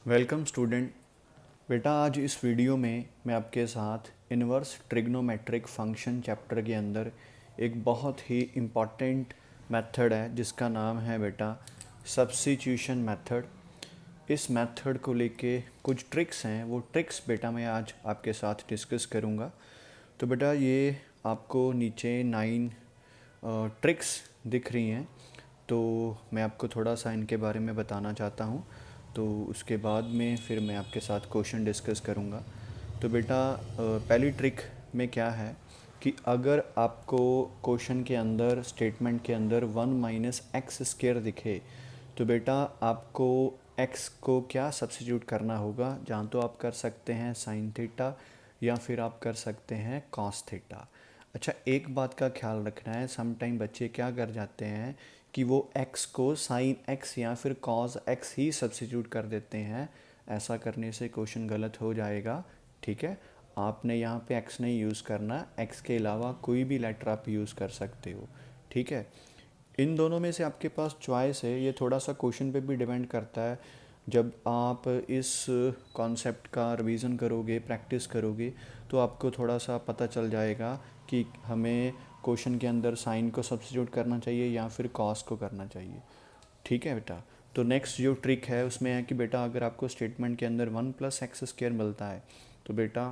Welcome student. बेटा आज इस वीडियो में मैं आपके साथ इन्वर्स ट्रिग्नोमेट्रिक फंक्शन चैप्टर के अंदर एक बहुत ही इम्पॉर्टेंट मेथड है जिसका नाम है बेटा सब्स्टिट्यूशन मेथड। इस मेथड को लेके कुछ ट्रिक्स हैं, वो ट्रिक्स बेटा मैं आज आपके साथ डिस्कस करूँगा। तो बेटा ये आपको नीचे 9 ट्रिक्स दिख रही हैं, तो मैं आपको थोड़ा सा इनके बारे में बताना चाहता हूँ। तो उसके बाद में फिर मैं आपके साथ क्वेश्चन डिस्कस करूँगा। तो बेटा पहली ट्रिक में क्या है कि अगर आपको क्वेश्चन के अंदर स्टेटमेंट के अंदर 1 - x² दिखे तो बेटा आपको x को क्या सब्स्टिट्यूट करना होगा। जहाँ तो आप कर सकते हैं साइन थीटा या फिर आप कर सकते हैं कॉस थीटा। अच्छा, एक बात का ख्याल रखना है, सम टाइम बच्चे क्या कर जाते हैं कि वो x को साइन x या फिर कॉस x ही सब्स्टिट्यूट कर देते हैं। ऐसा करने से क्वेश्चन गलत हो जाएगा। ठीक है, आपने यहाँ पे x नहीं यूज़ करना, x के अलावा कोई भी लेटर आप यूज़ कर सकते हो। ठीक है, इन दोनों में से आपके पास चॉइस है। ये थोड़ा सा क्वेश्चन पे भी डिपेंड करता है। जब आप इस कॉन्सेप्ट का रिवीजन करोगे, प्रैक्टिस करोगे, तो आपको थोड़ा सा पता चल जाएगा कि हमें क्वेश्चन के अंदर साइन को सब्स्टिट्यूट करना चाहिए या फिर कॉस को करना चाहिए। ठीक है बेटा। तो नेक्स्ट जो ट्रिक है उसमें है कि बेटा अगर आपको स्टेटमेंट के अंदर 1 + x² मिलता है तो बेटा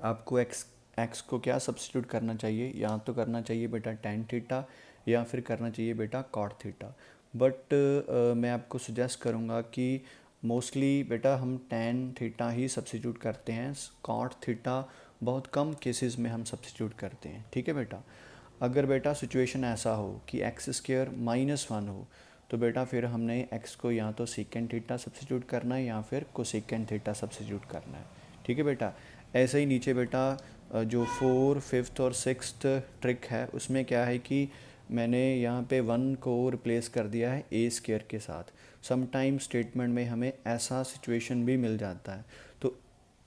आपको एक्स को क्या सब्स्टिट्यूट करना चाहिए। या तो करना चाहिए बेटा टेन थीटा या फिर करना चाहिए बेटा कॉट थीटा। बट मैं आपको सजेस्ट करूँगा कि मोस्टली बेटा हम टेन थीटा ही सब्स्टिट्यूट करते हैं। कॉट थीटा बहुत कम केसेस में हम सब्स्टिट्यूट करते हैं। ठीक है बेटा। अगर बेटा सिचुएशन ऐसा हो कि x² -1 हो तो बेटा फिर हमने x को या तो सेकेंड थीटा सब्स्टिट्यूट करना है या फिर कोसेकेंड थीटा सब्स्टिट्यूट करना है। ठीक है बेटा। ऐसे ही नीचे बेटा जो 4, 5th और 6th ट्रिक है उसमें क्या है कि मैंने यहाँ पे 1 को रिप्लेस कर दिया है a² के साथ। समटाइम स्टेटमेंट में हमें ऐसा सिचुएशन भी मिल जाता है। तो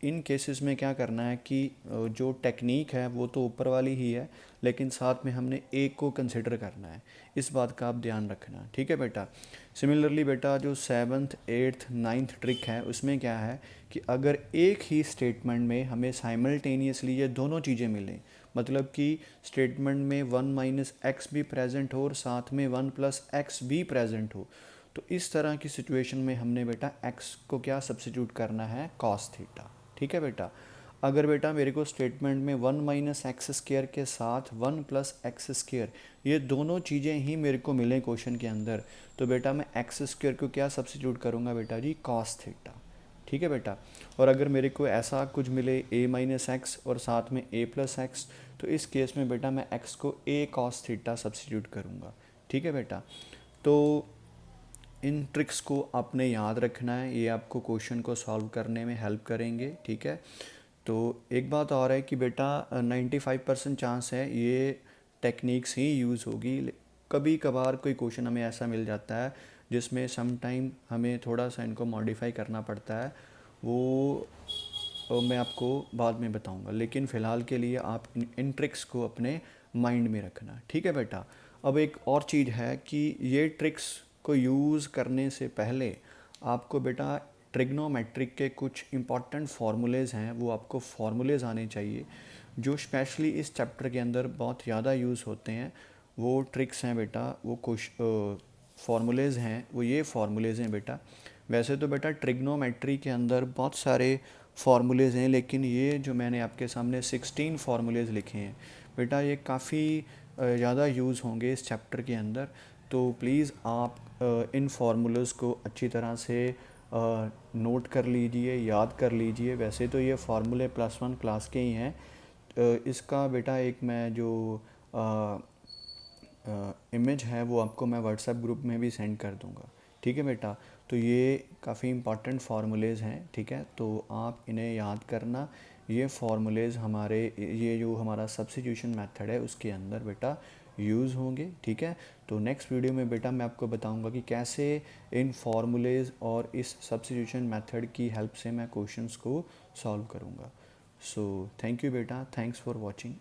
इन केसेस में क्या करना है कि जो टेक्निक है वो तो ऊपर वाली ही है, लेकिन साथ में हमने ए को कंसिडर करना है। इस बात का आप ध्यान रखना। ठीक है बेटा। सिमिलरली बेटा जो 7th, 8th, 9th ट्रिक है उसमें क्या है कि अगर एक ही स्टेटमेंट में हमें साइमल्टेनियसली ये दोनों चीज़ें मिलें, मतलब कि स्टेटमेंट में 1 - x भी प्रेजेंट हो और साथ में 1 + x भी प्रेजेंट हो, तो इस तरह की सिचुएशन में हमने बेटा x को क्या सब्स्टिट्यूट करना है, कॉस थीटा। ठीक है बेटा। अगर बेटा मेरे को स्टेटमेंट में 1 - x² के साथ 1 + x² ये दोनों चीज़ें ही मेरे को मिलें क्वेश्चन के अंदर, तो बेटा मैं x² को क्या सब्स्टिट्यूट करूँगा बेटा जी, कॉस थीटा। ठीक है बेटा। और अगर मेरे को ऐसा कुछ मिले a - x और साथ में a + x, तो इस केस में बेटा मैं x को a cos थीटा सब्स्टिट्यूट करूँगा। ठीक है बेटा। तो इन ट्रिक्स को आपने याद रखना है, ये आपको क्वेश्चन को सॉल्व करने में हेल्प करेंगे। ठीक है। तो एक बात और है कि बेटा 95% चांस है ये टेक्निक्स ही यूज़ होगी। कभी कभार कोई क्वेश्चन हमें ऐसा मिल जाता है जिसमें सम टाइम हमें थोड़ा सा इनको मॉडिफाई करना पड़ता है, वो मैं आपको बाद में बताऊंगा। लेकिन फ़िलहाल के लिए आप इन ट्रिक्स को अपने माइंड में रखना। ठीक है बेटा। अब एक और चीज़ है कि ये ट्रिक्स को यूज़ करने से पहले आपको बेटा ट्रिग्नोमेट्रिक के कुछ इंपॉर्टेंट फार्मूलेज़ हैं, वो आपको फार्मूलेज़ आने चाहिए जो स्पेशली इस चैप्टर के अंदर बहुत ज़्यादा यूज़ होते हैं। वो ट्रिक्स हैं बेटा, वो कुछ फार्मूलेज़ हैं, वो ये फार्मूलेज़ हैं बेटा। वैसे तो बेटा ट्रिग्नोमेट्री के अंदर बहुत सारे फार्मूलेज़ हैं, लेकिन ये जो मैंने आपके सामने 16 फार्मूलेज़ लिखे हैं बेटा, ये काफ़ी ज़्यादा यूज़ होंगे इस चैप्टर के अंदर। तो प्लीज़ आप इन फार्मूलेज़ को अच्छी तरह से नोट कर लीजिए, याद कर लीजिए। वैसे तो ये फार्मूले +1 क्लास के ही हैं। इसका बेटा एक मैं जो इमेज है वो आपको मैं व्हाट्सएप ग्रुप में भी सेंड कर दूंगा। ठीक है बेटा। तो ये काफ़ी इंपॉर्टेंट फार्मूलेज़ हैं। ठीक है, तो आप इन्हें याद करना। ये फार्मूलेज़ हमारे ये जो हमारा सब्स्टिट्यूशन मेथड है उसके अंदर बेटा यूज़ होंगे। ठीक है। तो नेक्स्ट वीडियो में बेटा मैं आपको बताऊंगा कि कैसे इन फार्मूलेज़ और इस सब्स्टिट्यूशन मेथड की हेल्प से मैं क्वेश्चंस को सॉल्व करूंगा। सो थैंक यू बेटा, थैंक्स फॉर वॉचिंग।